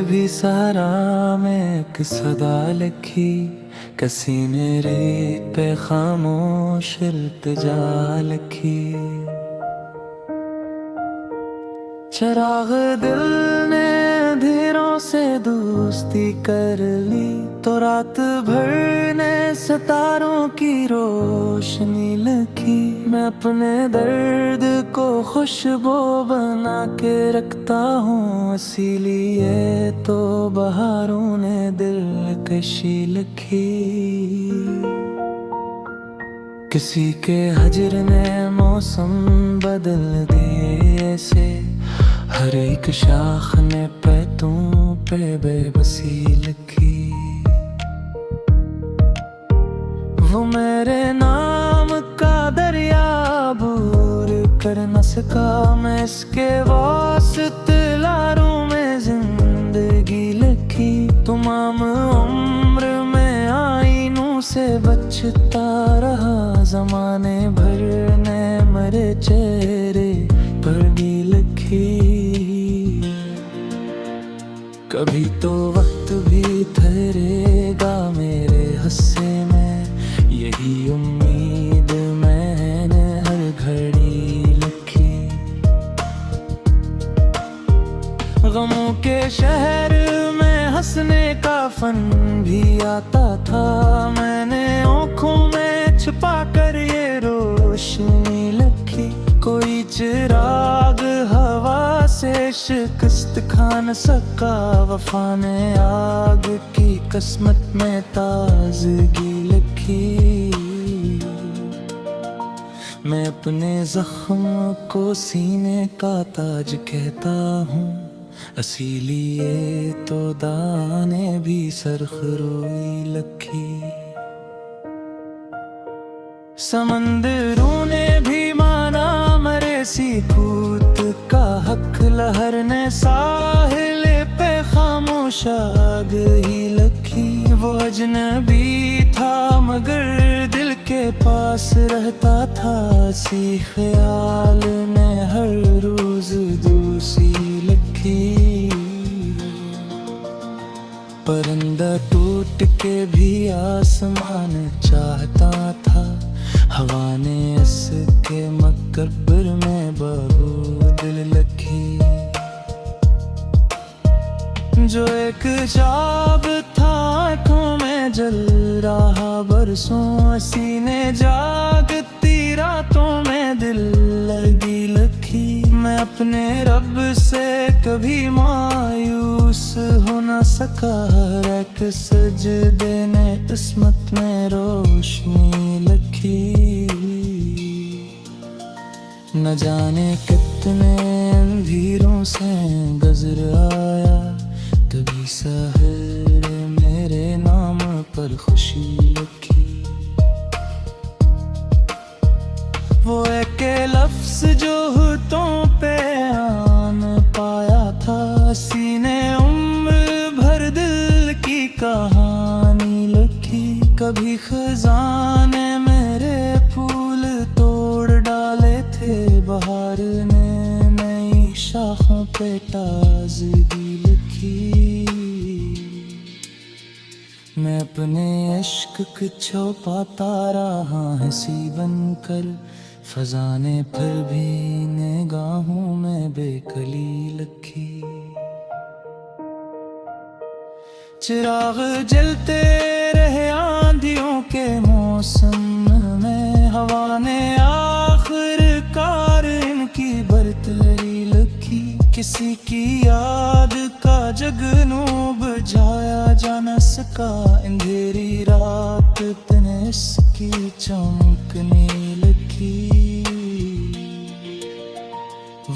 भी सारा में एक सदा लिखी, कसी मेरे पे खामोश इल्तिजा लिखी। चिराग दिल ने अंधेरों से दोस्ती कर ली, तो रात भर ने सितारों की रोशनी लिखी। मैं अपने दर्द को खुशबू बना के रखता हूँ, इसीलिए तो बहारों ने दिलकशी लिखी। किसी के हजर ने मौसम बदल दिए ऐसे, हर एक शाख ने पैतों पे बेबसी लिखी। वो मेरे नाम का दरिया अबूर कर न सका, मैं इसके वास्ते लारों में जिंदगी लिखी। तमाम उम्र में आईनों से बचता रहा, जमाने भर ने मेरे चेहरे पर भी लिखी। कभी तो वक्त भी ठहरेगा मेरे हिस्से में, यही उम्मीद मैंने हर घड़ी लिखी। गमों के शहर में हंसने का फन भी आता था, मैंने आँखों में छुपा कर ये रोशनी लिखी। कोई चिराग हवा से शिकस्त खा न सका, वफा ने आग की किस्मत में ताजगी लिखी। मैं अपने जख्म को सीने का ताज कहता हूँ, इसीलिए तो दाने भी सरखरोई लिखी। समंदरों ने भी माना मरे सीकूत का हक, लहर ने साहिल पे खामोश आग ही लिखी। वो अजनबी था मगर दिल के पास रहता था, सी ख्याल ने हर रोज दूसी लिखी। परिंदा टूट के भी आसमान चाहता था, हवा ने इसके मकबर में बबूदिल लिखी। जो एक ख्वाब था आँखों में जल रहा बरसों, सीने जागती रातों में दिल लगी लिखी। मैं अपने रब से कभी मायूस हो न सका, हर एक सजदे ने किस्मत में रोशनी लिखी। न जाने कितने अंधेरों से गुजर आया, तभी सहर मेरे नाम पर खुशी लिखी। वो एक लफ्ज जो होठों पे आन पाया था, सीने उम्र भर दिल की कहानी लिखी। कभी खजाने मेरे फूल तोड़ डाले थे, बहार ने नई शाखों पे ताजगी लिखी। मैं अपने इश्क को छुपाता रहा हंसी बनकर, फजा ने फिर भी निगाहों में बेकली लिखी। चिराग जलते रहे आंधियों के मौसम में, हवा ने आखिरकार इनकी बरतरी लिखी। किसी की याद का जगनू बुझाया जा न सका, अंधेरी रात तने इसकी चमकने लिखी।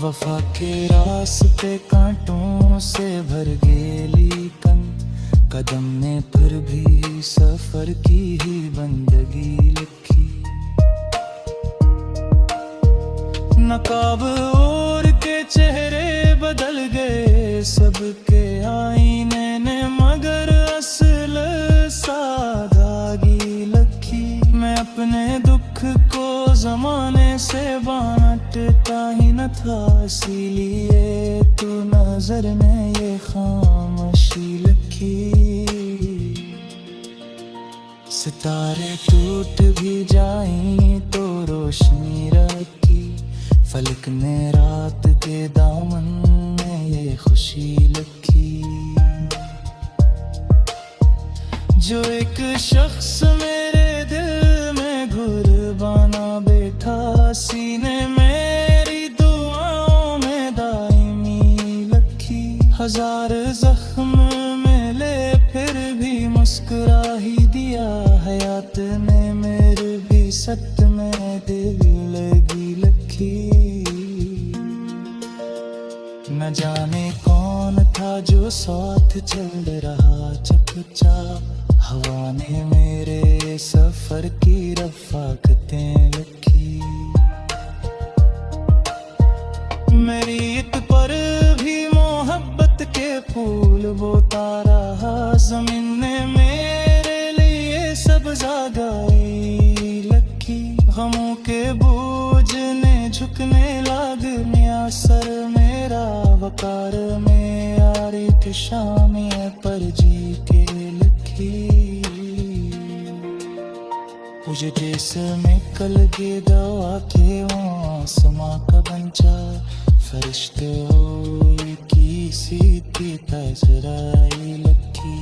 वफा के रास्ते कांटों से भर गेली कन, कदम ने फिर भी सफर की ही बंदगी लिखी। नकाब ओढ़ के चेहरे बदल गए सबके आईने ने, मगर असल सादगी लिखी। मैं अपने दुख को जमाने से बांटता ही न था, इसीलिए तो नजर में ये खामोश तारे टूट भी जाएं तो रोशनी रखी, फलक ने रात के दामन में ये खुशी लिखी। जो एक शख्स मेरे दिल में गुरबाना बैठा, सीने मेरी दुआओं में दायमी लखी। हजार जख्म मिले फिर भी मुस्कुरा ही दिया, हयात ने मेरे भी सत में दिल लगी लखी। न जाने कौन था जो साथ चल रहा चुपचाप, हवा ने मेरे सफर की रफ़ाकतें लिखी। मेरी ईद पर भी मोहब्बत के फूल बोता रहा, ज़मीन ने मेरे लिए सब्ज़ा गाई लखी। गमों के बूझने झुकने लागनिया सर मेरा, वकार में यारी के शामिया पर जी के लिखी। मुझे जिसमें कल के दवा के आसमां का बंचा, फरिश्ते हो किसी की तजराई लखी।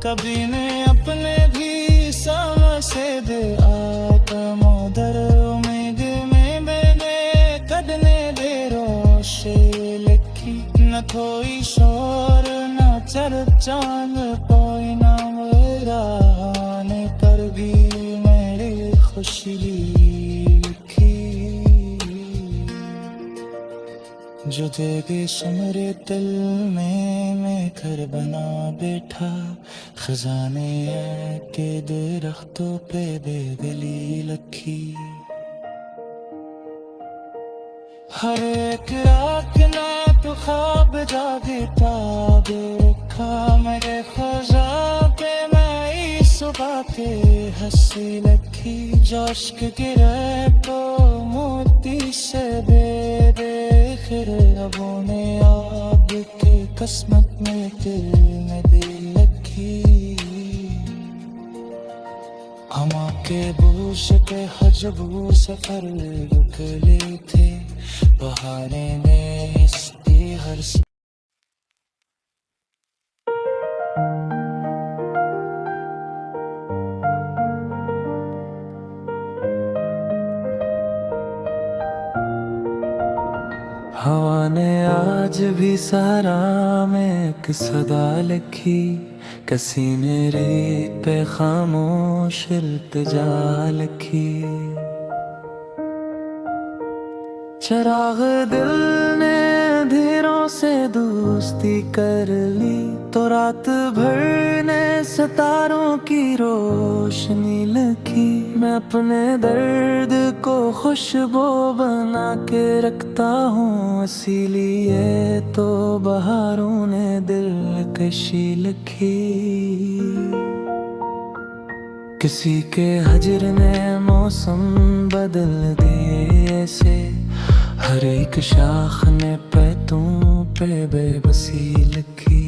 कभी ने अपने भी समझ से दे आकम उधर, उम्मीद में मैंने कदने दे रोशे लिखी। न कोई शोर न चर्चा न कोई ना मेरा, आने पर भी मेरी खुशी लिखी। जो देगे समरे दिल में मैं घर बना बैठा, खजाने के दरख्तों पे बेदली लखी। हर एक रात ना तो ख्वाब जागता देखा, मेरे ख्वाजा पे मैं सुबह के हंसी लखी। जोश के गिरे तो मोती से बेखिर लबों ने आग की किस्मत में दिल में दिल लखी। हमा के बोझ पे हजबू सफर रुक ले थे, बहाने में इसकी हर हवा ने आज भी सारा में एक सदा लिखी, कसी मेरे पे खामोश इल्तिजा लिखी। चिराग दिल ने अंधेरों से दोस्ती कर ली, तो रात भर ने सितारों की रोशनी लखी। मैं अपने दर्द को खुशबू बना के रखता हूँ, इसीलिए तो बहारों ने दिल कशी लिखी। किसी के हजर ने मौसम बदल दिए ऐसे, हर एक शाख ने पैतों पे बेबसी लिखी।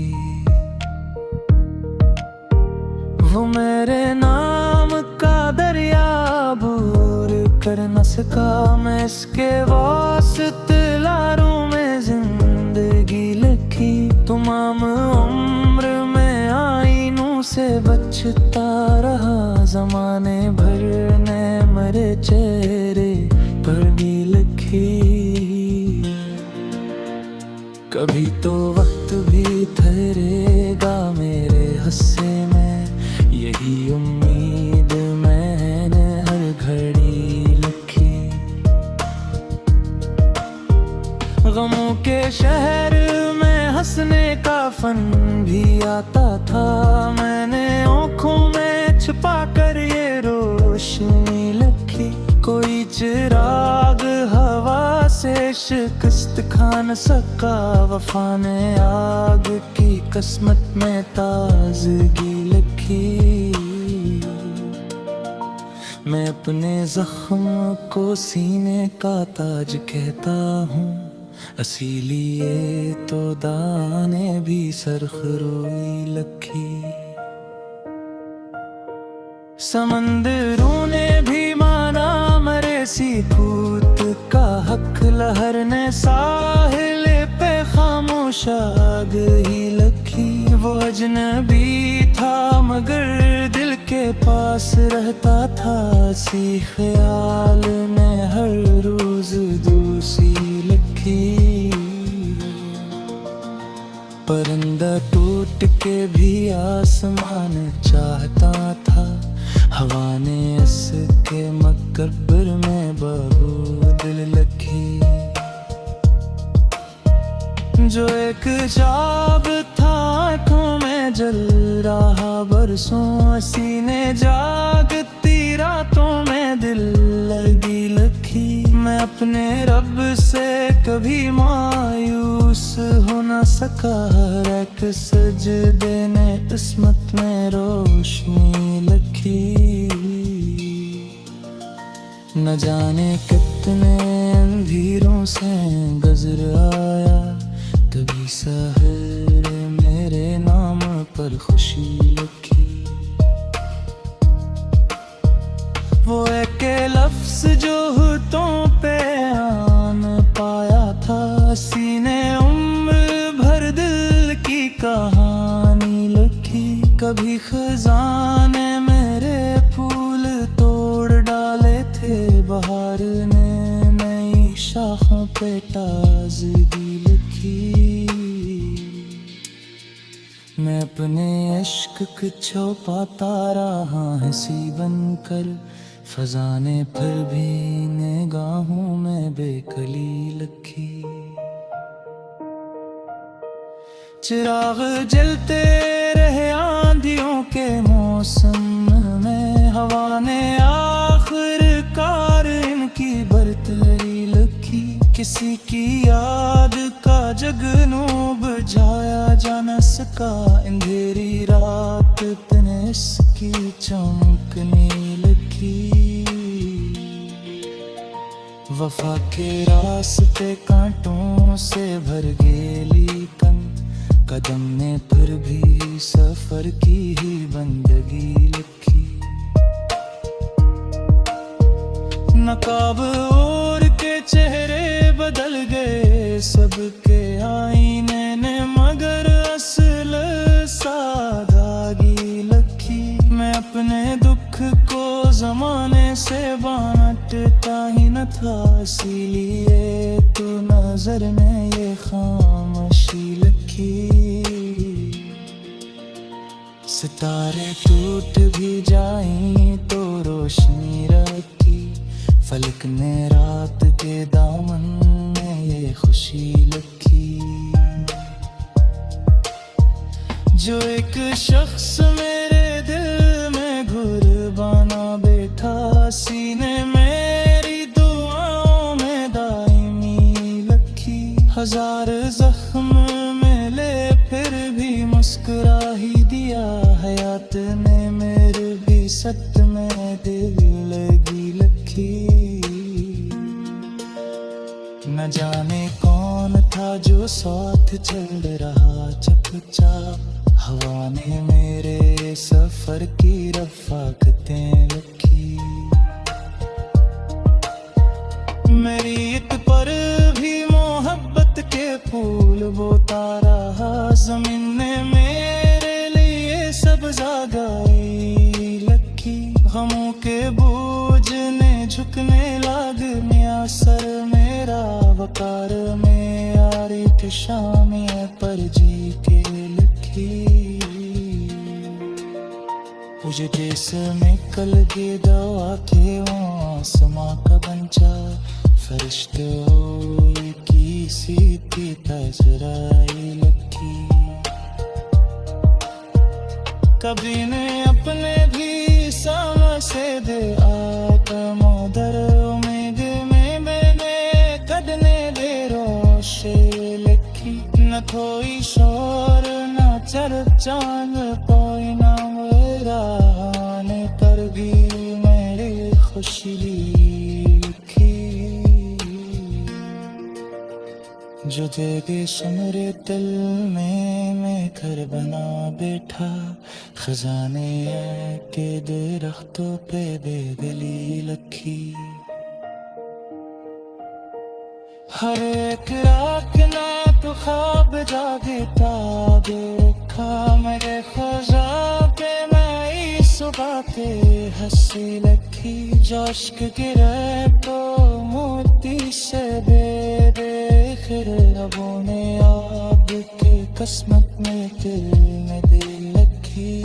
वो मेरे नाम का दरिया अबूर कर न सका, मैं इसके वास्ते लारों में जिंदगी लिखी। तमाम उम्र में आईनों से बचता रहा, जमाने भर ने मेरे चेहरे पर भी लिखी। कभी तो वक्त भी ठहरेगा मेरे हिस्से में, यही उम्मीद मैंने हर घड़ी लिखी। गमों के शहर में हंसने का फन भी आता था, मैंने आँखों में छुपा कर ये रोशनी लिखी। कोई चिराग हवा से शिकस्त खा न सका, वफा ने आग की किस्मत में ताजगी लिखी। मैं अपने जख्म को सीने का ताज कहता हूँ, इसीलिए तो दाने भी सरखरोई लखी। समंदरों ने भी माना मरे सी कूद का हक, लहर ने साहिल पे खामोश आग ही लखी। वो अजनबी था मगर दिल के पास रहता था, सी ख्याल में हर रोज दूसी लखी। परिंदा टूट के भी आसमान चाहता था, हवा ने इसके मकबर में बारूद लखी। जो एक ख्वाब था आँखों में जल रहा बरसों, सीने जागती रातों में दिल लगी लखी। मैं अपने रब से कभी मायूस हो न सका, एक सजदे ने किस्मत में रोशनी लखी। न जाने कितने अंधेरों से गुजर आया, कभी सहर मेरे नाम पर खुशी लखी। वो एक लफ्ज जो होठों पे आन पाया था, सीने उम्र भर दिल की कहानी लखी। कभी खजाने मेरे फूल तोड़ डाले थे, बहार ने नई शाखों पे ताजगी लखी। मैं अपने इश्क को छुपाता रहा हंसी बनकर, फजाने फिर भी निगाहों में बेकली लखी। चिराग जलते रहे आंधियों के मौसम में, हवा ने आखिरकार इनकी बरतरी लखी। किसी की याद का जगनू बुझाया जा न सका, अंधेरी रात तने इसकी चमकने लगी। वफा के रास्ते कांटों से भर गेली कन, कदम ने फिर भी सफर की ही बंदगी लखी। नकाब ओढ़ के चेहरे बदल गए सबके आईने ने, मगर असल सादगी लखी। मैं अपने दुख को जमाने से बांटता ही न था, इसीलिए तू नजर में ये खामोशी लखी। सितारे टूट भी जाएं तो रोशनी रखी, फलक ने रात के दामन में ये खुशी लखी। जो एक शख्स मेरे दिल में घुरबाना बैठा, सीने मेरी दुआओं में दायमी लखी। हजार जख्म मिले फिर भी मुस्कुरा ही दिया, हयात ने मेरे भी सत में दिल लगी लखी। न जाने कौन था जो साथ चल रहा चुपचाप, हवा ने मेरे सफर की रफ़ाकतें लखी। मेरी एक पर भी मोहब्बत के फूल बोता रहा, ज़मीन ने मेरे लिए सब्ज़ा गाई लखी। गमों के बोझ ने झुकने लाग मिया सर मेरा, वकार में यारी थे शामिया पर जी के लखी। मुझे जैसे में कल के दवा के आसमां का बंचा, फरिश्ते हो की सीधी तजराई लखी। कभी ने अपने भी समझ से दे आत्मोदर, उम्मीद में मैंने कदने दे रोशे लखी। न कोई शोर न चर्चान कोई ना मेरा, आने पर भी मेरी खुशी लिखी। जो देगे सुमरे दिल में मैं घर बना बैठा। खजाने है के दरख्तों पे बेगली लखी। हर एक रात ना तो ख्वाब जागता देखा मेरे खजा पे मैं सुबह पे हंसी लखी। जोश्क गिरे तो मोती से बेखिर लबों ने आग की किस्मत में दिल लखी।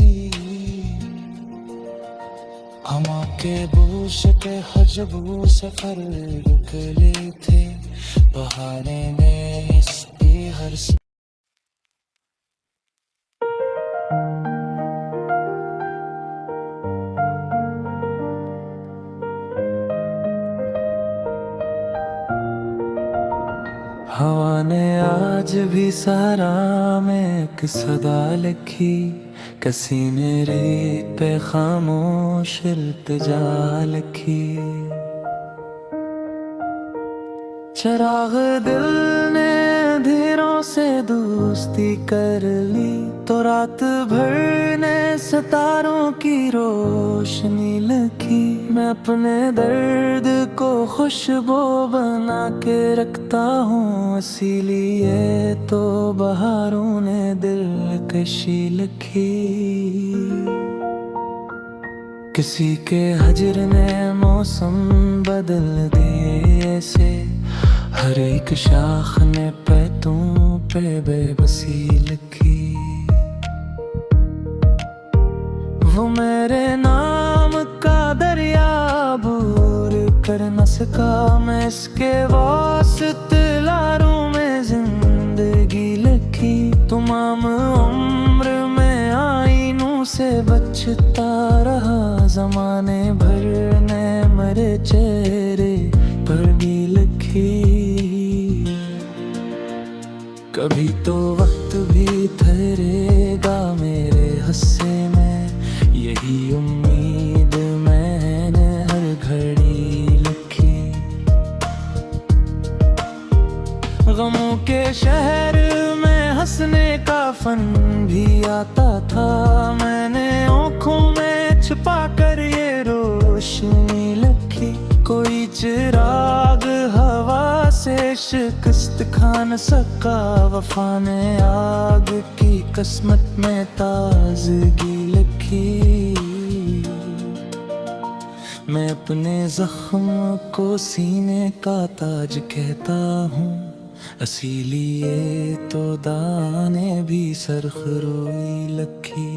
हमा के बोझ पे हजबू सफर रुकले थे बहाने में इसकी हर हवा ने आज भी सारा में एक सदा लिखी। किसी ने रेत पे खामोश इल्तिजा लिखी। चिराग दिल ने अंधेरों से दोस्ती कर ली तो रात भर ने सितारों की रोशनी लखी। मैं अपने दर्द को खुशबू बना के रखता हूँ इसीलिए तो बहारों ने दिलकशी लिखी। किसी के हजर ने मौसम बदल दिए ऐसे हर एक शाख ने पैतों पे बेबसी लिखी। वो मेरे नाम का दरिया भूर कर न सका। मैं इसके वास्ते लारों में जिंदगी लिखी। तमाम उम्र में आईनों से बचता रहा। जमाने भर ने मेरे चेहरे पर भी लिखी। कभी तो वक्त भी ठहरेगा मेरे हिस्से में यही उम्मीद मैंने हर घड़ी लिखी। गमों के शहर में हंसने का फन भी आता था। मैंने आँखों में छुपा कर ये रोशनी लिखी। कोई चिराग हवा से शिकस्त खान सका। वफा ने आग की किस्मत में ताजगी लिखी। मैं अपने जख्म को सीने का ताज कहता हूँ इसीलिए तो दाने भी सरखरोई लखी।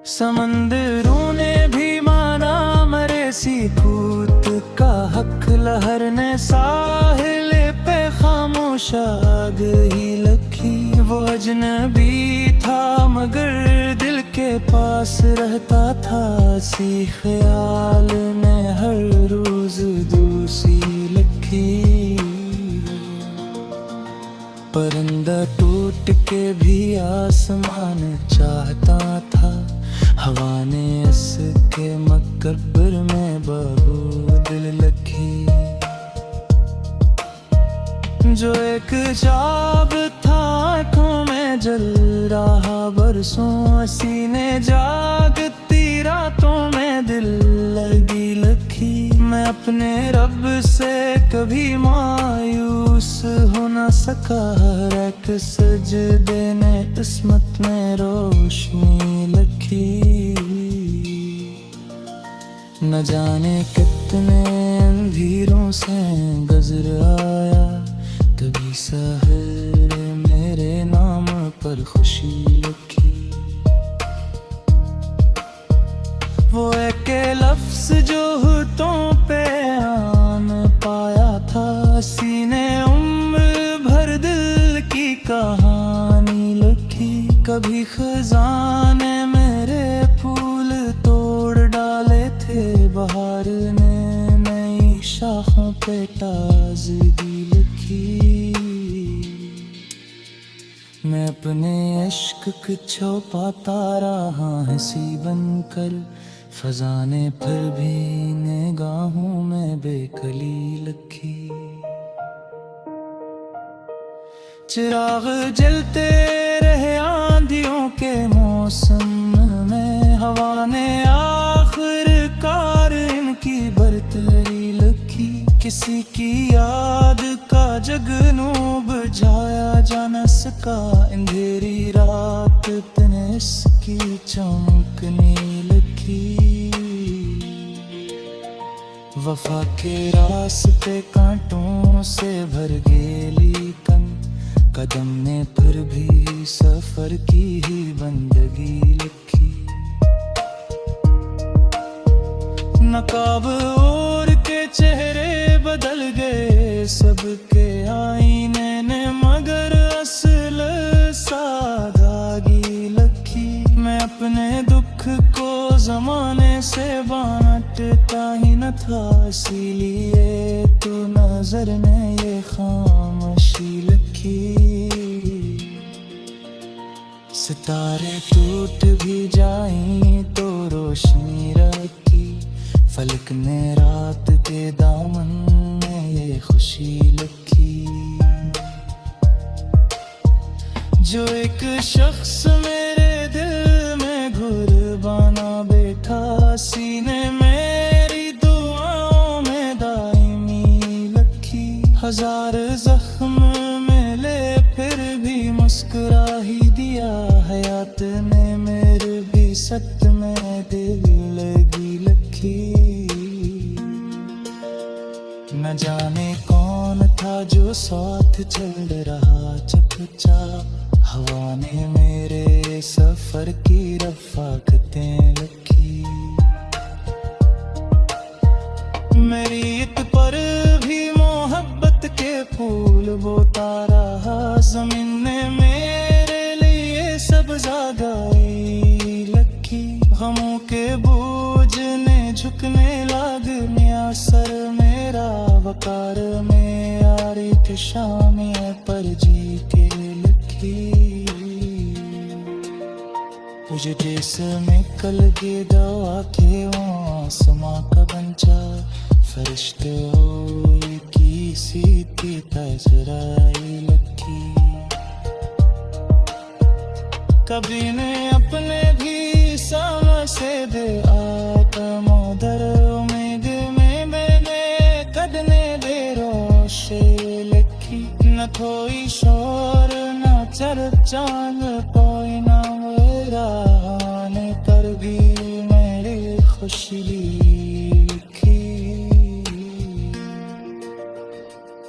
समंदरों ने भी माना मरे सीकूत का हक। लहर ने साहिल पे खामोश आग ही लखी। वो अजनबी था मगर दिल के पास रहता था। सी ख्याल ने हर रोज दूसी लखी। परिंदा टूट के भी आसमान चाहता था। हवा ने इसके मकबर में बारूद लखी। जो एक जाब था आँखों में जल रहा बरसों। सीने जागती रातों में दिल लगी लखी। मैं अपने रब से कभी मायूस हो न सका। हर एक सजदे ने किस्मत में रोशनी लखी। न जाने कितने अंधेरों से गुजर आया तभी सहर मेरे नाम पर खुशी लिखी। वो एक लफ्ज जो होठों पे आन पाया था। सीने उम्र भर दिल की कहानी लिखी। कभी खजाने मेरे फूल तोड़ डाले थे। बहार ने नई शाखों पे ताजगी लिखी। मैं अपने इश्क को छुपाता रहा हंसी बनकर। फजाने फिर भी निगाहों में बेकली लखी। चिराग जलते रहे आंधियों के मौसम में, हवा ने आखिरकार इनकी बरतरी लिखी। किसी की याद का जगनू बुझाया जा न सका, अंधेरी रात तने इसकी चमकने लगी। वफा के रास्ते कांटों से भर गेली कदम ने फिर भी सफर की ही बंदगी लिखी। नकाब ओढ़ के चेहरे बदल गए सबके आईने ने, मगर असल सादगी लखी। मैं अपने दुख को जमाने से बांटता ही न था, इसीलिए तू नजर में ये खामोशी लखी। सितारे टूट भी जाएं तो रोशनी रखी, फलक ने रात के दामन में ये खुशी लिखी। जो एक शख्स मेरे दिल में घुर बना बैठा, सीने मेरी दुआओं में दायमी लखी। हजार जख्म मिले फिर भी मुस्कुरा ही दिया, हयात ने मेरे भी सत में दिल लगी लखी। न जाने कौन था जो साथ चल रहा चुपचाप, हवा ने मेरे सफर की रफ़ाकतें लिखी। मेरी ईद पर भी मोहब्बत के फूल बोता रहा, ज़मीन ने मेरे लिए सब्ज़ा गाई लखी। गमों के बोझ ने झुकने लागनिया सर मेरा, वकार में यारी के शामिया पर जी के लिखी। तुझे जिसमें कल के दवा के आसमां का बंचा, फरिश्ते हो की सीधी तजराई लखी। कभी ने अपने भी समझे दे आत्मोदर, उम्मीद में मैंने कदने दे रोशे लखी। न कोई शोर न चर्चा न कोई ना राने पर भी मेरी खुशी लिखी।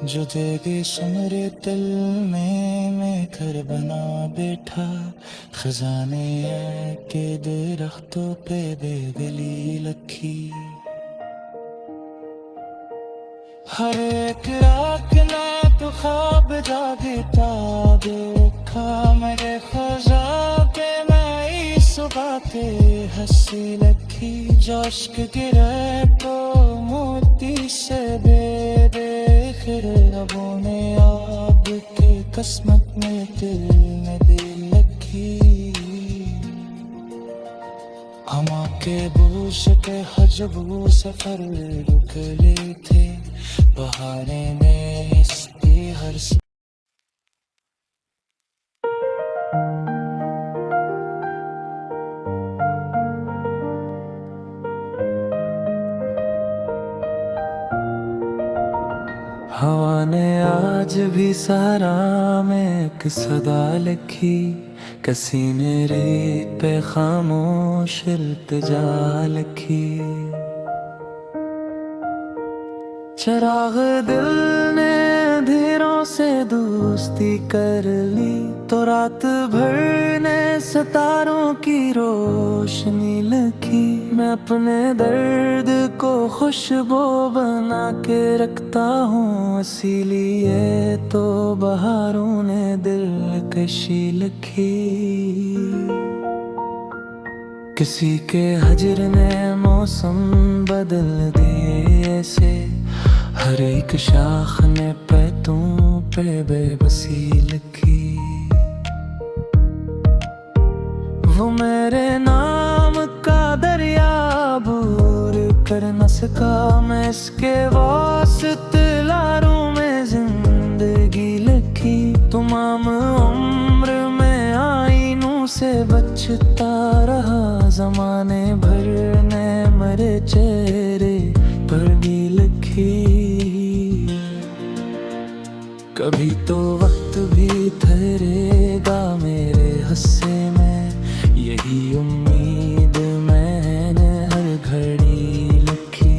जो देगे सुमरे दिल में मैं घर बना बैठा, खजाने के दरख्तों पे बेदली लखी। हर एक रात ना तो ख्वाब जागता देखा, मेरे खजा पे मैं सुबह के हंसी लखी। जोश गिरे तो मोती से बेदेख रबों ने आग के किस्मत में दिल लखी। हमा के बोश पे हजबू सफर रुकले थे, बहारे में इसकी हर हवा ने आज भी सारा में एक सदा लिखी, कसी ने रेत पे खामोश इल्तिजा लिखी। चिराग दिल ने अंधेरों से दोस्ती कर ली, तो रात भर ने सितारों की रोशनी लखी। मैं अपने दर्द को खुशबू बना के रखता हूँ, इसीलिए तो बहारों ने दिलकशी लिखी। किसी के हजर ने मौसम बदल दिए ऐसे, हर एक शाख ने पैतों पे बेबसी लिखी। वो मेरे नाम का दरिया अबूर कर न सका, मैं इसके वास्ते लारों में जिंदगी लिखी। तुम तमाम उम्र में आईनों से बचता रहा, जमाने भर ने मरे चेहरे पर भी लिखी। कभी तो वक्त भी ठहरेगा मेरे हिस्से में, यही उम्मीद मैंने हर घड़ी लिखी।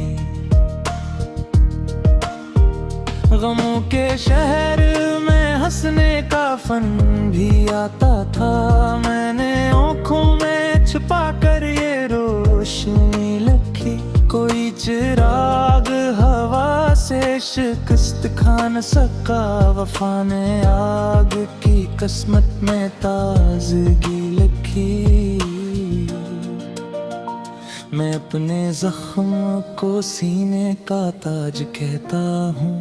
गमों के शहर में हंसने का फन भी आता था, मैंने आँखों में छुपा कर ये रोशनी लिखी। कोई चिराग हवा से शिकस्त खा न सका, वफा ने आग की किस्मत में ताजगी लिखी। मैं अपने जख्म को सीने का ताज कहता हूँ,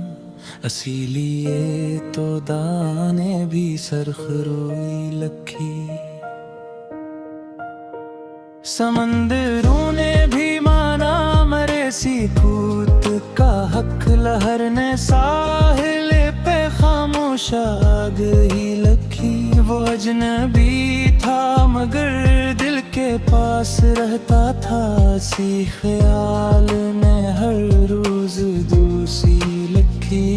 इसीलिए तो दाने भी सरखरोई लखी। समंदरों ने भी माना मरे सी कूद का हक, लहर ने साहिल पे खामोश आग ही लखी। वो अजनबी था मगर दिल के पास रहता था, सी ख्याल ने हर रोज दूसरी लिखी।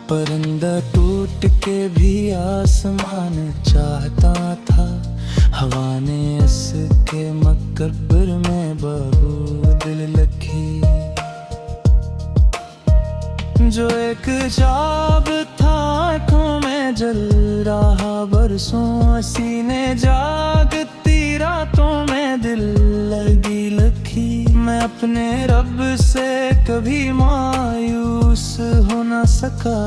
परिंदा टूट के भी आसमान चाहता था, हवा ने इसके मकबर में बारूद लिखी। जो एक ख्वाब था आँखों में जल रहा बरसों, सीने जागती रातों में दिल लगी लखी। मैं अपने रब से कभी मायूस हो न सका,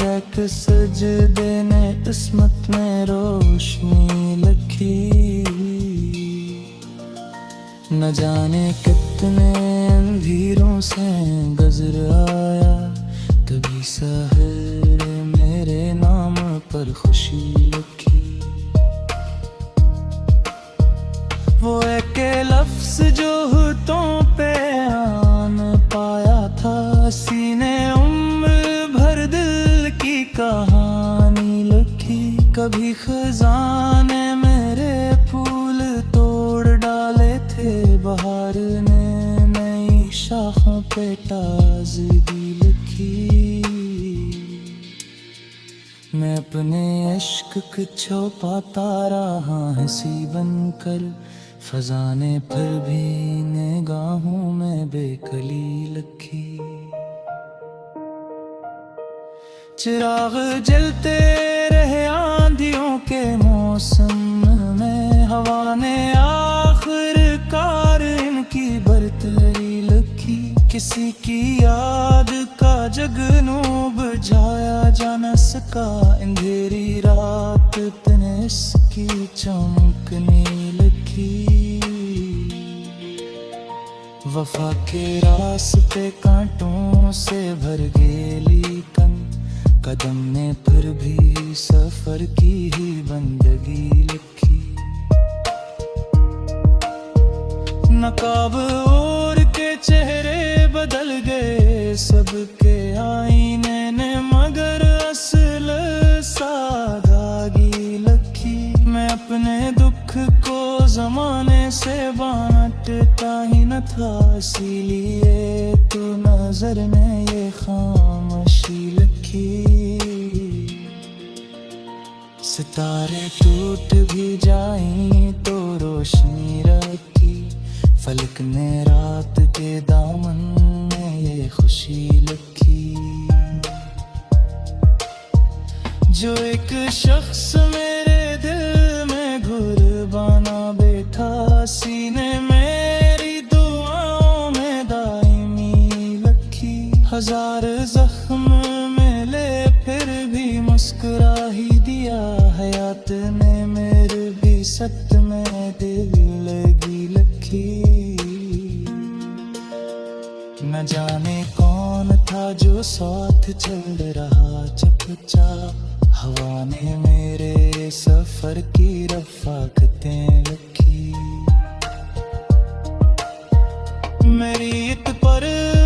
एक सजदे ने किस्मत में रोशनी लखी। न जाने कितने अंधेरों से गुजर आया, कभी सहर मेरे नाम पर खुशी लिखी। वो एक लफ्ज जो होठों पे आन पाया था, सीने उम्र भर दिल की कहानी लिखी। कभी खजाने मेरे फूल तोड़ डाले थे, बहार ने नई शाखों पे ताजगी लिखी। मैं अपने इश्क को छुपाता रहा हंसी बनकर, फजा ने फिर भी निगाहों में बेकली लखी। चिराग जलते रहे आंधियों के मौसम में, हवा ने आखिरकार इनकी बरतरी लिखी। किसी की याद का जगनू बुझाया जा न सका, अंधेरी रात तने इसकी चमकने लगी। वफा के रास्ते कांटों से भर गेली कन, कदम ने फिर भी सफर की ही बंदगी लिखी। नकाब ओढ़ के चेहरे बदल गए सबके आईने ने, मगर असल सादगी लखी। मैं अपने दुख को जमाने से बांटता ही न था, इसीलिए तो नजर ने ये खामोशी लखी। सितारे टूट भी जाएं तो रोशनी रखी, फलक ने रात के दामन में ये खुशी लखी। जो एक शख्स मेरे दिल में घुरबाना बैठा, सीने मेरी दुआओं में दायमी लखी। हजार जख्म मिले फिर भी मुस्कुरा ही दिया, हयात ने मेरे भी सत में दिल लगी लखी। न जाने कौन था जो साथ चल रहा चुपचाप, हवा ने मेरे सफर की रफ़ाकतें लिखी। मेरी इत पर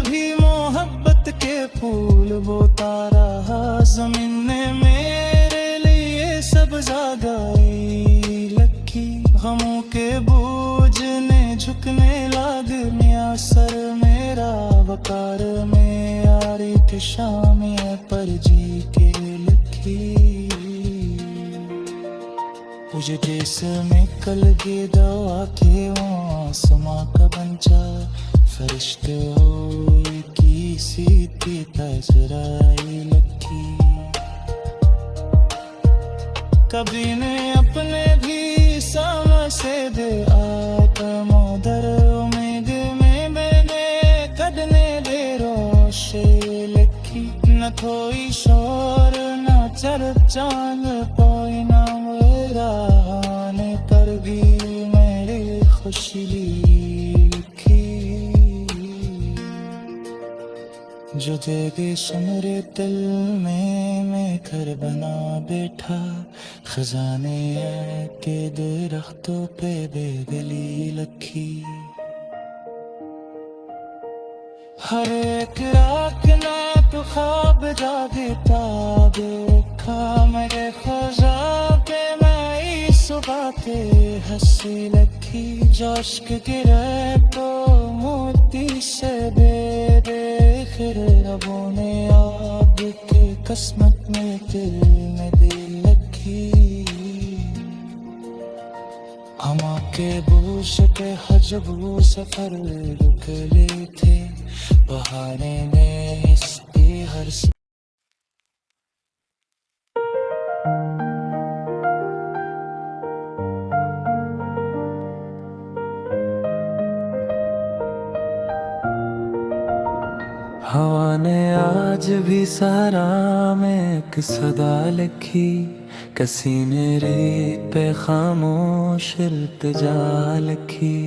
भी मोहब्बत मोहब्बत के फूल बोता रहा। जमीन ने मेरे लिए सब्जा गाई लखी, गमों के बूझने झुकने लागनिया सर मेरा वकार में यारी के शाम पर जी के लखी। तुझे देश में कल के दवा के आसमां का बंचा, फरिश्ते हो की सीधी तजराई लखी। कभी ने अपने भी समझ से दे आत्मोदर उम्मीद में मैंने कदने दे रोशे लखी। न कोई शोर न चरप चांद कोई ना मेरा आने पर भी मेरी खुशी लिखी। जो देगे सुमरे दिल में मैं घर बना बैठा, खजाने के दरख्तों पे बेदली लखी। हर एक रात ना तो ख्वाब जागता देखा, मेरे ख्वाब पे मैं सुबह के हंसी लखी। जोश के गिरे तो मोती से बेदेख रबों ने आग की किस्मत में दिल में दिल लखी। हमा के बोझ पे हजबू सफर रुक ले थे, बहाने ने इसकी हर हवा ने आज भी सारा में एक सदा लिखी, कसी ने रेत पे खामोश इल्तिजा लिखी।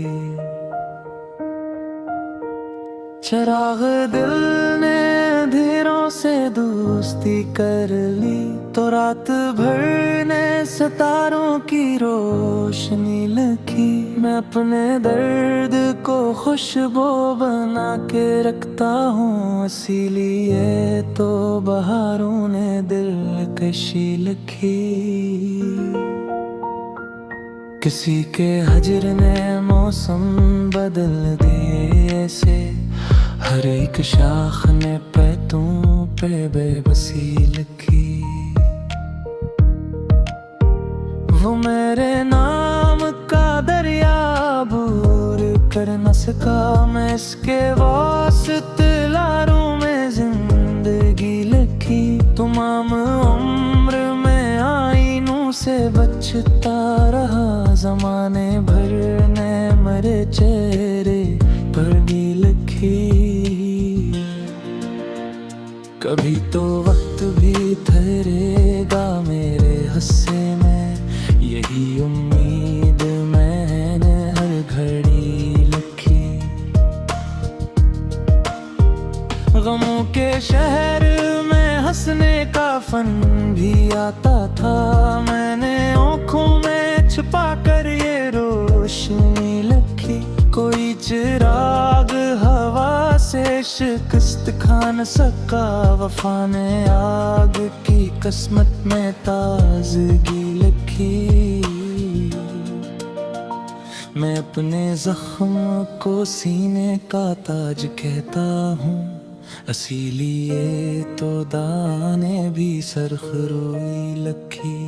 चिराग दिल ने अंधेरों से दोस्ती कर ली, तो रात भर ने सितारों की रोशनी लखी। मैं अपने दर्द को खुशबू बना के रखता हूँ, इसीलिए तो बहारों ने दिलकशी लिखी। किसी के हजर ने मौसम बदल दिए ऐसे, हर एक शाख ने पैतों पे बेबसी लिखी। वो मेरे नाम का दरिया अबूर कर न सका, मैं इसके वास्ते लारों में जिंदगी लिखी। तमाम उम्र में आईनों से बचता रहा, जमाने भर ने मेरे चेहरे पर भी लिखी। कभी तो वक्त भी ठहरेगा मेरे हिस्से में, यही उम्मीद मैंने हर घड़ी लिखी। गमों के शहर में हंसने का फन भी आता था, मैंने आँखों में छुपा कर ये रोशनी लिखी। कोई चिराग हवा से शिकस्त खा न सका, वफा ने आग की किस्मत में ताजगी लिखी। मैं अपने जख्म को सीने का ताज कहता हूँ, इसीलिए तो दाने भी सरखरोई लखी।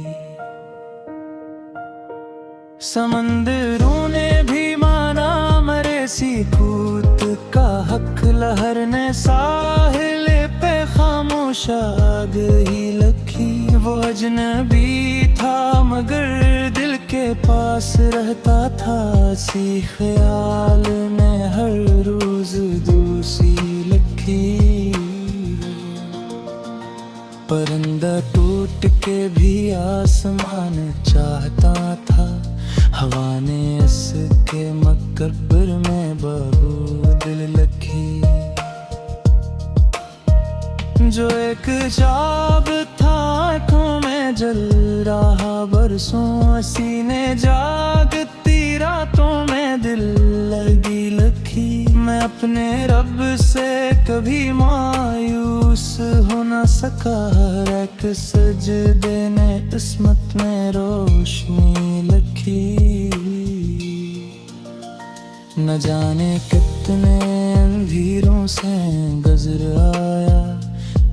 समंदरों ने भी माना मरे सी कूद का हक, लहर ने साहिल पे खामोश आग ही लखी। वो अजनबी था मगर दिल के पास रहता था, सी ख्याल ने हर रोज दूसी लखी। परिंदा टूट के भी आसमान चाहता था, हवा ने इसके मकबर में बारूद लखी। जो एक ख्वाब था आँखों में जल रहा बरसों, सीने जागती रातों में दिल लगी लखी। मैं अपने रब से कभी मायूस हो न सका। एक सजदे ने किस्मत में रोशनी लिखी। न जाने कितने अंधेरों से गुजर आया,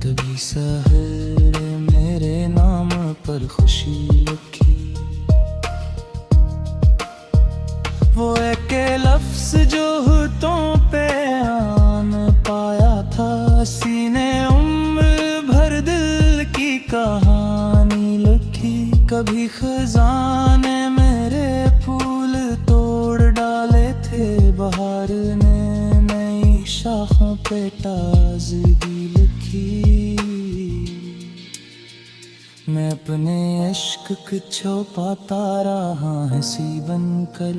तभी सहर मेरे नाम पर खुशी लिखी। वो एक लफ्ज जो होठों पे आन पाया था, सीने उम्र भर दिल की कहानी लिखी। कभी खजाने मेरे फूल तोड़ डाले थे, बहार ने नई शाखों पे ताज़गी लिखी। मैं अपने इश्क को छुपाता रहा हंसी बनकर,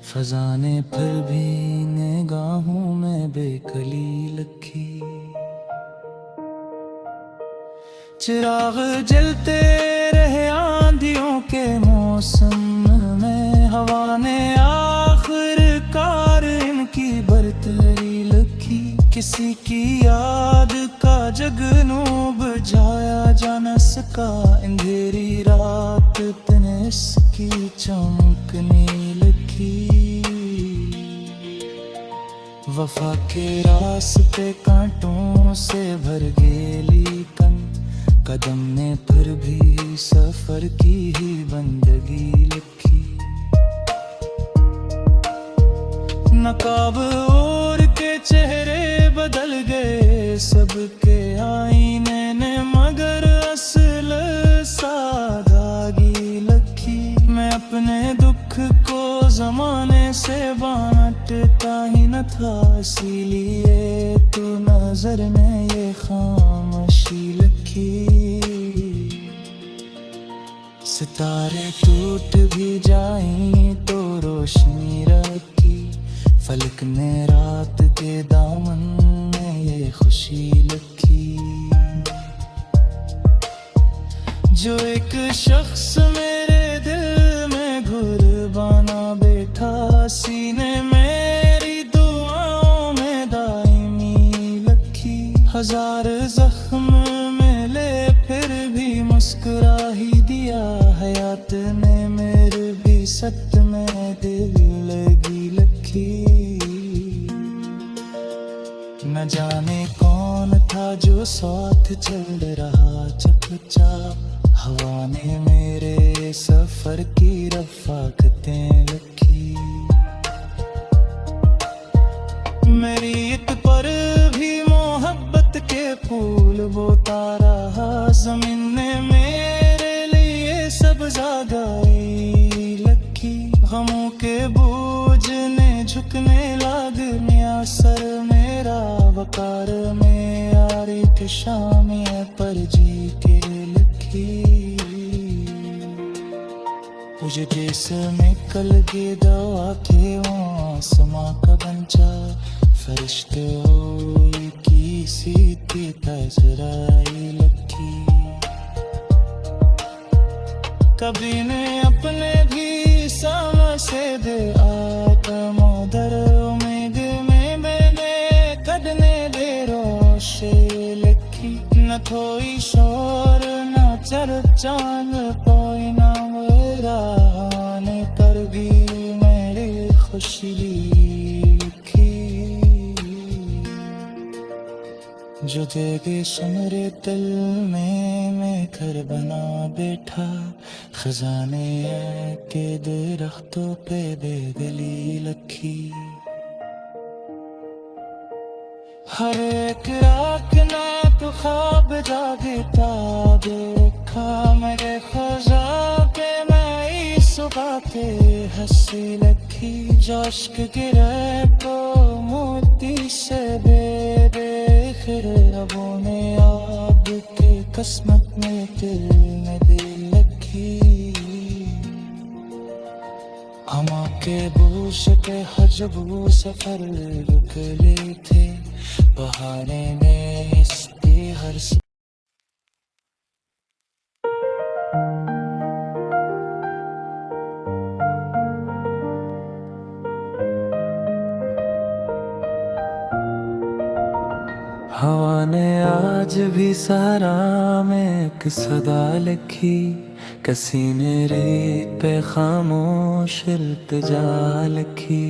फजाने फिर भी निगाहों में बेकली लिखी। चिराग जलते रहे आंधियों के मौसम में, हवा ने आखिरकार इनकी बरतरी लिखी। किसी की याद का जगनू बुझाया जा न सका, अंधेरी रात तने इसकी चमकने लिखी। वफा के रास्ते कांटों से भर गेली कन, कदम ने फिर भी सफर की ही बंदगी लिखी। नकाब ओढ़ के चेहरे बदल गए सबके आईने ने, मगर असल सादगी लिखी। मैं अपने दुख को जमाने से बांटता ही न था, इसीलिए तो नजर में ये खामोशी लिखी। सितारे टूट भी जाएं तो रोशनी रखी, फलक ने रात के दामन में ये खुशी लिखी। जो एक शख्स मेरे दिल में घुर बना बैठा, सीने मेरी दुआओं में दायमी लिखी। हजार जख्म मिले फिर भी मुस्कुरा ही दिया, हयात ने मेरे भी सत्य में दिल लगी लिखी। न जाने कौन था जो साथ चल रहा चुपचाप, हवा ने मेरे सफर की रफ़ाकतें लिखी। मेरी ईद पर भी मोहब्बत के फूल बोता रहा, ज़मीन ने मेरे लिए सब्ज़ा गाई लिखी। गमों के बोझ ने झुकने लागनिया सर मेरा, वकार में यारी के शामिया पर जी के लिखी। मुझे देश में कल के दवा के आसमां का बंचा, फरिश्ते हो की सीती तजराई लिखी। कभी ने अपने भी समझ से दे आत्मा दर उम्मीद में मैंने कदने दे रोशे लिखी। न कोई शोर न चर्चान कोई ना मेरा, ने कर भी मेरी खुशी लिखी। जो देगे सुमरे दिल में मैं घर बना बैठा, खजाने के दरख्तों पे बेदली लिखी। हर एक रात ना तो ख्वाब जागता देखा, मेरे खजा पे मैं सुबह के हंसी लिखी। जोश गिरे तो मोती से बेखिर रबों ने आग के किस्मत में दिल में दिल लिखी। हमा के बोझ पे हजबू सफर रुक ले थे, बहाने में इसकी हर हवा ने आज भी सहारा में एक सदा लिखी, किसी ने रेत पे खामोश इल्तिजा लिखी।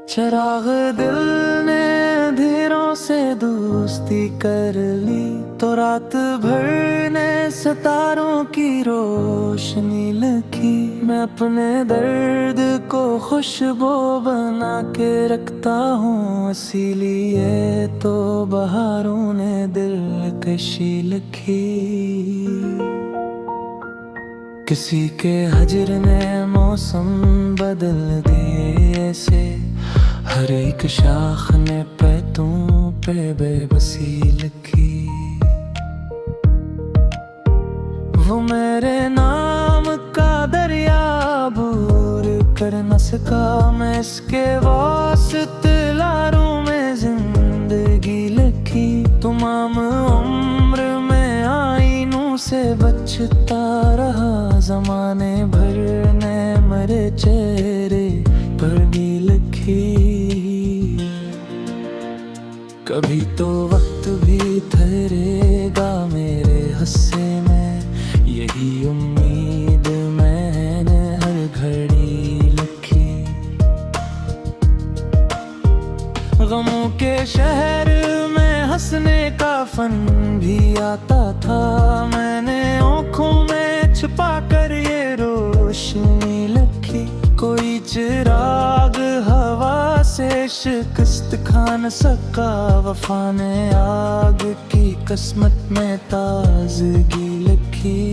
चिराग दिल ने अंधेरों से दोस्ती कर ली, तो रात भर ने सितारों की रोशनी लिखी। मैं अपने दर्द को खुशबू बना के रखता हूँ, इसीलिए तो बहारों ने दिलकशी लिखी। किसी के हजर ने मौसम बदल दिए ऐसे, हर एक शाख ने पैतों पे बेबसी लिखी। वो मेरे नाम का दरिया अबूर कर न सका, मैं इसके वास्ते लारों में जिंदगी लिखी। तमाम उम्र में आईनों से बचता रहा, जमाने भर ने मेरे चेहरे पर भी लिखी। कभी तो वक्त भी ठहरेगा मेरे हिस्से में, यही उम्मीद मैंने हर घड़ी लिखी। गमों के शहर में हंसने का फन भी आता था, मैंने आँखों में छुपा कर ये रोशनी लिखी। कोई चिराग हवा से शिकस्त खा न सका, वफा ने आग की किस्मत में ताजगी लिखी।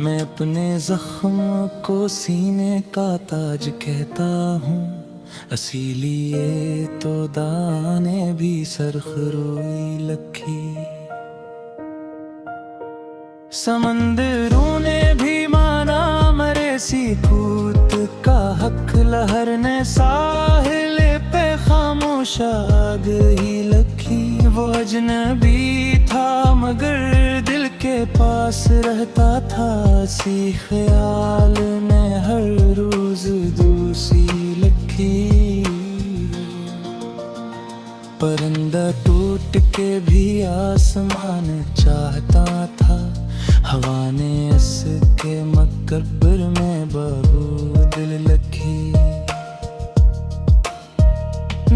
मैं अपने जख्म को सीने का ताज कहता हूँ, इसीलिए तो दाने भी सरखरोई लिखी। समंदरों ने भी माना मरे सीकूत का हक, लहर ने साहिल पे खामोश आग ही लिखी। वो अजनबी था मगर दिल के पास रहता था, सी ख्याल ने हर रोज दूसी लिखी। परिंदा टूट के भी आसमान चाहता था, हवा ने इसके मकबर में बारूद लिखी।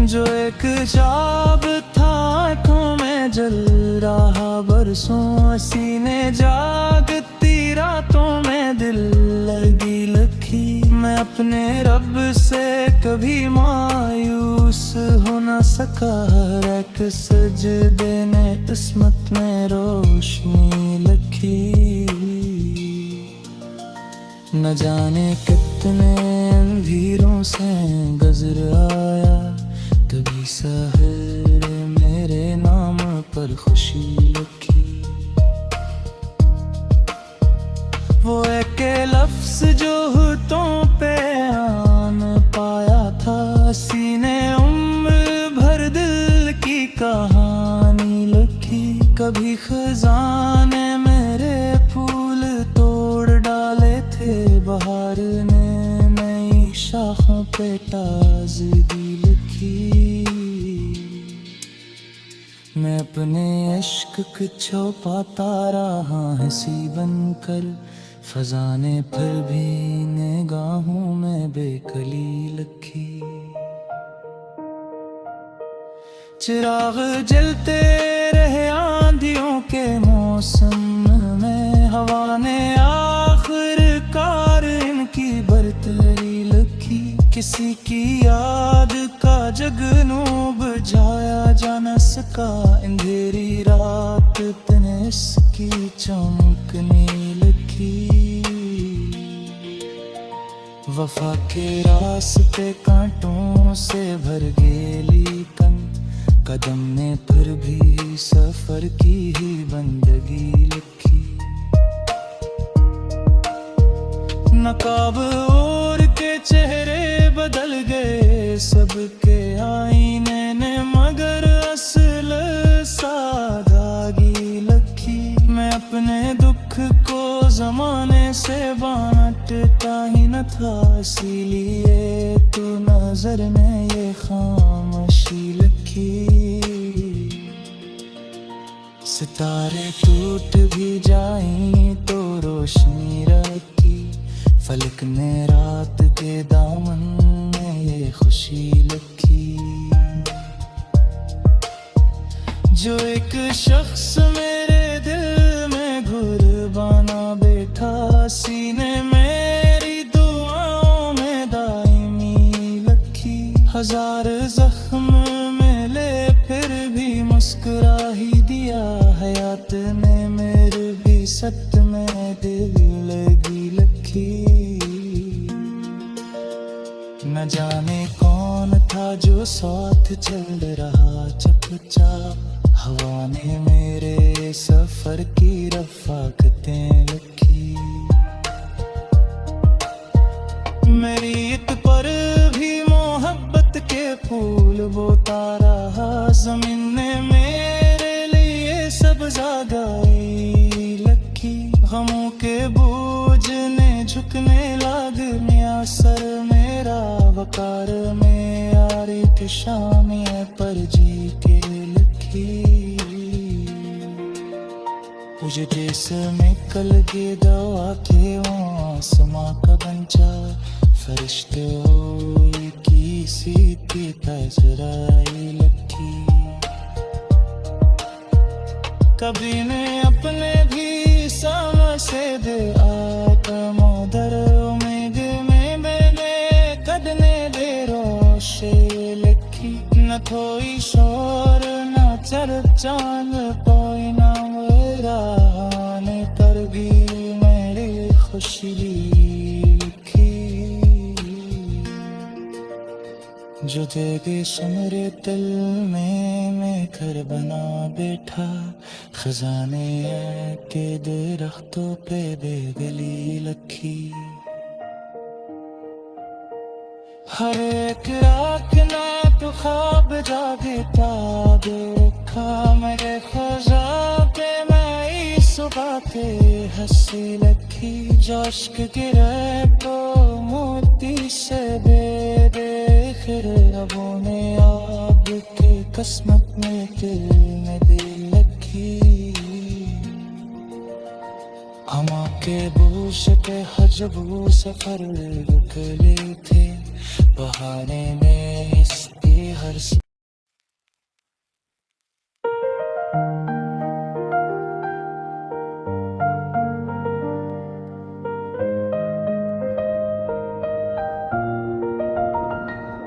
जो एक ख्वाब था आँखों में जल रहा बरसों, सीने जागती रातों में दिल लगी लिखी। मैं अपने रब से कभी मायूस हो न सका, हर एक सजदे ने किस्मत में रोशनी लिखी। न जाने कितने अंधेरों से गुजर आया, कभी सहर मेरे नाम पर खुशी लिखी। वो एक लफ्ज जो होठों पे आन पाया था, सीने उम्र भर दिल की कहानी लिखी। कभी खजाने मेरे फूल तोड़ डाले थे, बहार ने नई शाखों पे ताजगी लिखी। मैं अपने इश्क को छुपाता रहा हंसी बनकर, फजा ने फिर भी निगाहों में बेकली लिखी। चिराग जलते रहे आंधियों के मौसम में, हवा ने आखिरकार इनकी बरतरी लिखी। किसी की याद का जगनू बुझाया जा न सका, अंधेरी रात तने इसकी चमकने लिखी। वफा के रास्ते कांटों से भर गेली कन, कदम ने फिर भी सफर की ही बंदगी लिखी। नकाब ओढ़ के चेहरे बदल गए सबके आईने ने, मगर असल सादगी लिखी। मैं अपने दुख को जमाने से बांट काटता ही न था, इसीलिए तू नजर में ये खामोशी लिखी। सितारे टूट भी जाएं तो रोशनी रखी, फलक ने रात के दामन में ये खुशी लिखी। जो एक शख्स मेरे दिल में घुर बना बैठा, सीने मेरी दुआओं में दायमी रखी। हजार जख्म मिले फिर भी मुस्कुरा ही दिया, हयात ने मेरे भी सत में दिल लगी लखी। न जाने कौन था जो साथ चल रहा चुपचाप, हवा ने मेरे सफर की रफ़ाकतें लिखी। मेरी ईद पर भी मोहब्बत के फूल बोता रहा, ज़मीन ने मेरे लिए सब्ज़ा गाई लखी। गमों के बोझ ने झुकने लागनिया सर मेरा, वकार में यारी के शामिया पर जी के मुझे जिसमें कल के दवा के आसमां का बंचा, फरिश्ते की सीती तजराई लखी। कभी ने अपने भी सामा से दे आदर उम्मीद में मैंने कदने दे रोशे लखी। न कोई शोर न चर चांद कोई ना ने पर भी मेरी खुशी लिखी। जो देगे समरे दिल में मैं घर बना बैठा, खजाने के दरख्तों पे बेगली लखी। हर एक रात ना तो ख्वाब जागता देखा, मेरे ख्वाजा पे सुबह के हंसी लखी। जोश्क गिरे तो मोती से बेदेखिर, रबों ने आग की किस्मत में दिल में दिल लखी। हमा के बोझ पे हजबू सफर रुक ले थे, बहाने में इसकी हर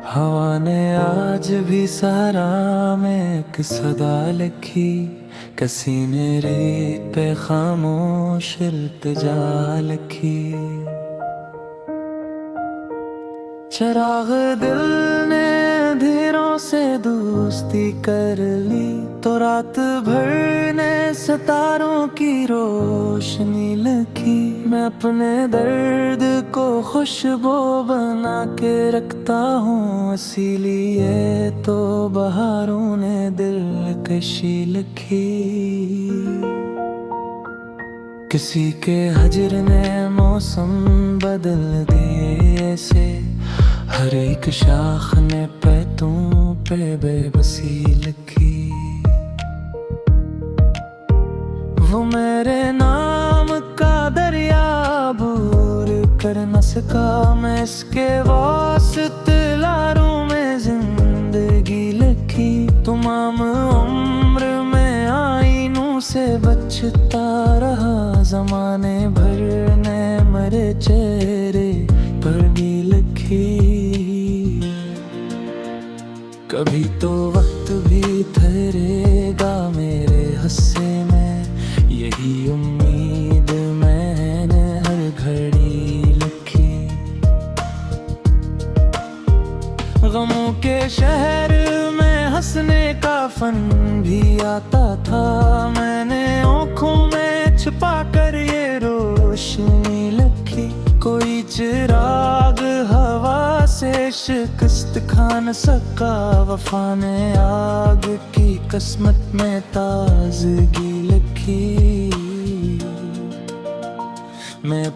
हवा ने आज भी सारा में एक सदा लिखी, कसी मेरे पे खामोश इल्तिजा लिखी। चिराग दिल ने अंधेरों से दोस्ती कर ली, तो रात भर ने सितारों की रोशनी लखी। मैं अपने दर्द को खुशबू बना के रखता हूँ, इसीलिए तो बहारों ने दिलकशी लिखी। किसी के हजर ने मौसम बदल दिए ऐसे, हर एक शाख ने पैतों पे बेबसी लिखी। वो मेरे नाम का दरिया अबूर कर न सका, मैं इसके वास्ते लारों में जिंदगी लिखी। तमाम उम्र में आईनों से बचता रहा, जमाने भर ने मरे चेहरे पर भी लिखी। कभी तो वक्त भी ठहरेगा मेरे हिस्से में, यही उम्मीद मैंने हर घड़ी लिखी। गमों के शहर में हंसने का फन भी आता था, मैंने आँखों में छुपा कर ये रोशनी लिखी। कोई चिराग हवा से शिकस्त खा न सका, वफा ने आग की किस्मत में ताजगी लिखी। मैं